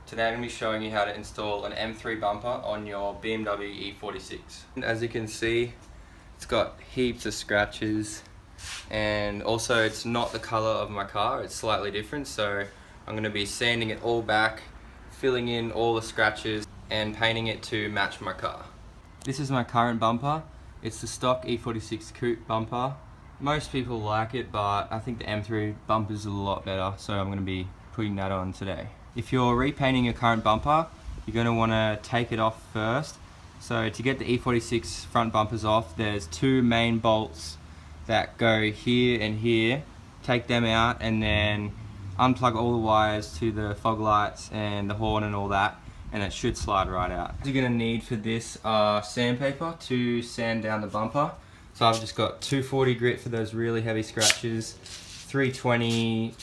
Today I'm going to be showing you how to install an M3 bumper on your BMW E46. As you can see, it's got heaps of scratches, and also it's not the color of my car, it's slightly different, so I'm going to be sanding it all back, filling in all the scratches and painting it to match my car. This is my current bumper. It's the stock E46 coupe bumper. Most people like it, but I think the M3 bumper is a lot better, so I'm going to be putting that on today. If you're repainting your current bumper, you're going to want to take it off first. So to get the E46 front bumpers off, there's two main bolts that go here and here. Take them out and then unplug all the wires to the fog lights and the horn and all that, and it should slide right out. What you're going to need for this are sandpaper to sand down the bumper. So I've just got 240 grit for those really heavy scratches, 320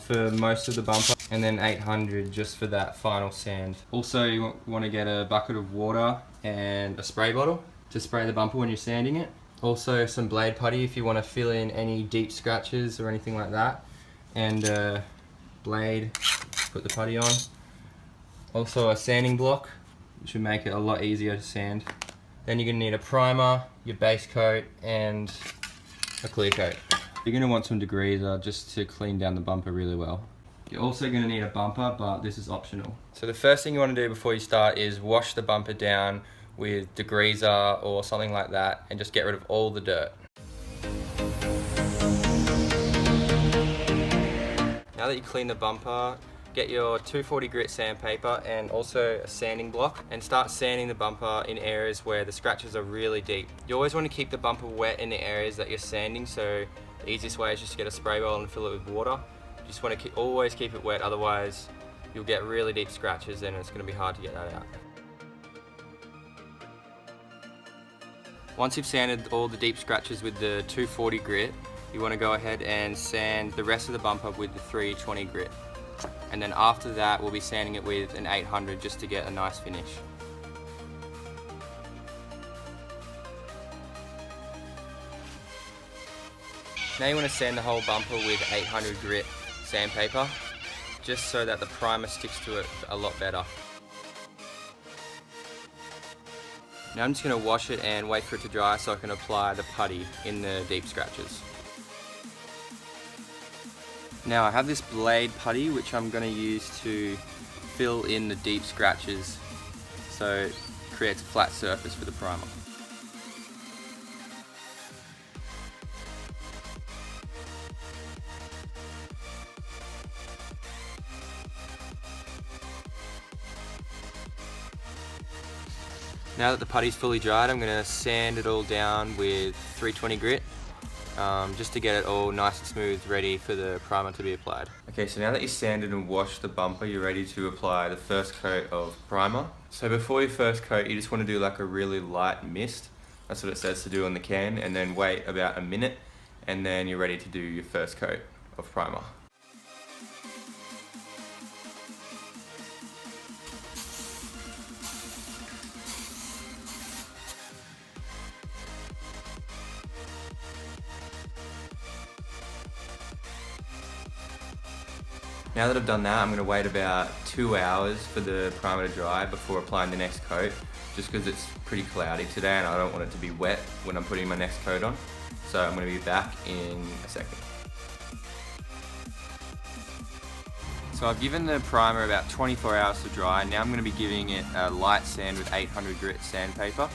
for most of the bumper, and then 800 just for that final sand. Also, you want to get a bucket of water and a spray bottle to spray the bumper when you're sanding it. Also some blade putty if you want to fill in any deep scratches or anything like that, and a blade, put the putty on. Also a sanding block, which will make it a lot easier to sand. Then you're going to need a primer, your base coat, and a clear coat. You're going to want some degreaser just to clean down the bumper really well. You're also going to need a bumper, but this is optional. So the first thing you want to do before you start is wash the bumper down with degreaser or something like that, and just get rid of all the dirt. Now that you clean the bumper, get your 240 grit sandpaper and also a sanding block, and start sanding the bumper in areas where the scratches are really deep. You always want to keep the bumper wet in the areas that you're sanding, so the easiest way is just to get a spray bottle and fill it with water. You just want to always keep it wet, otherwise you'll get really deep scratches and it's going to be hard to get that out. Once you've sanded all the deep scratches with the 240 grit, you want to go ahead and sand the rest of the bumper with the 320 grit. And then after that, we'll be sanding it with an 800 just to get a nice finish. Now you want to sand the whole bumper with 800 grit sandpaper, just so that the primer sticks to it a lot better. Now I'm just going to wash it and wait for it to dry so I can apply the putty in the deep scratches. Now I have this blade putty which I'm going to use to fill in the deep scratches so it creates a flat surface for the primer. Now that the putty's fully dried, I'm going to sand it all down with 320 grit. Just to get it all nice and smooth, ready for the primer to be applied. Okay, so now that you've sanded and washed the bumper, you're ready to apply the first coat of primer. So before you first coat, you just want to do like a really light mist. That's what it says to do on the can, and then wait about a minute, and then you're ready to do your first coat of primer. Now that I've done that, I'm going to wait about 2 hours for the primer to dry before applying the next coat, just because it's pretty cloudy today and I don't want it to be wet when I'm putting my next coat on. So I'm going to be back in a second. So I've given the primer about 24 hours to dry. Now I'm going to be giving it a light sand with 800 grit sandpaper,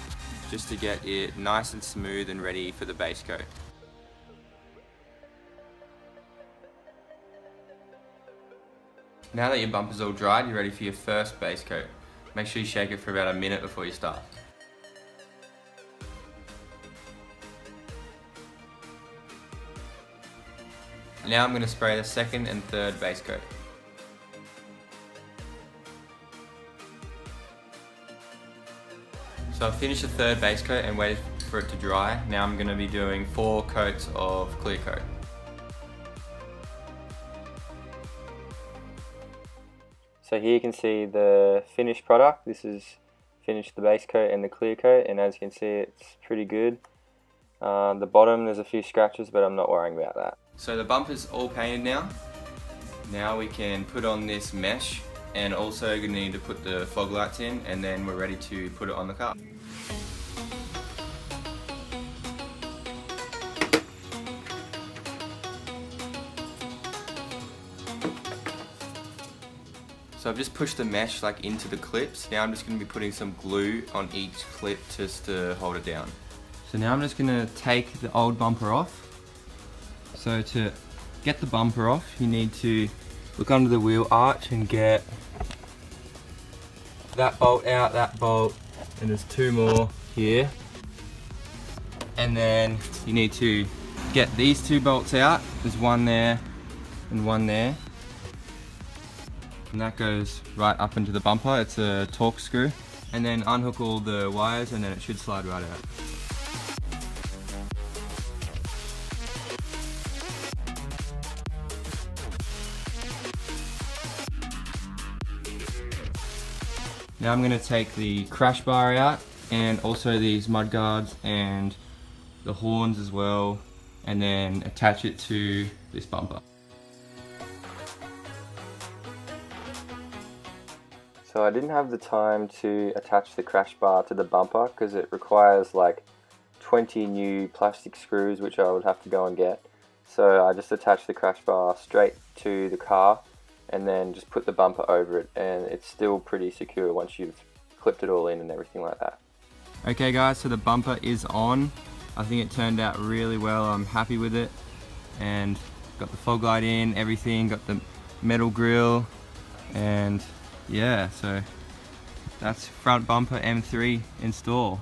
just to get it nice and smooth and ready for the base coat. Now that your bumper's all dried, you're ready for your first base coat. Make sure you shake it for about a minute before you start. Now I'm going to spray the second and third base coat. So I've finished the third base coat and waited for it to dry. Now I'm going to be doing 4 coats of clear coat. So here you can see the finished product. This is finished the base coat and the clear coat, and as you can see, it's pretty good. The bottom, there's a few scratches, but I'm not worrying about that. So the bumper's all painted now. Now we can put on this mesh and also you're going to need to put the fog lights in, and then we're ready to put it on the car. So I've just pushed the mesh like into the clips. Now I'm just going to be putting some glue on each clip just to hold it down. So now I'm just going to take the old bumper off. So to get the bumper off, you need to look under the wheel arch and get that bolt out, that bolt, and there's 2 more here. And then you need to get these 2 bolts out. There's 1 there and 1 there. And that goes right up into the bumper. It's a torque screw. And then unhook all the wires and then it should slide right out. Now I'm going to take the crash bar out and also these mud guards and the horns as well, and then attach it to this bumper. So I didn't have the time to attach the crash bar to the bumper because it requires like 20 new plastic screws, which I would have to go and get. So I just attached the crash bar straight to the car and then just put the bumper over it, and it's still pretty secure once you've clipped it all in and everything like that. Okay guys, so the bumper is on. I think it turned out really well. I'm happy with it, and got the fog light in, everything, got the metal grille, and yeah, so that's front bumper M3 install.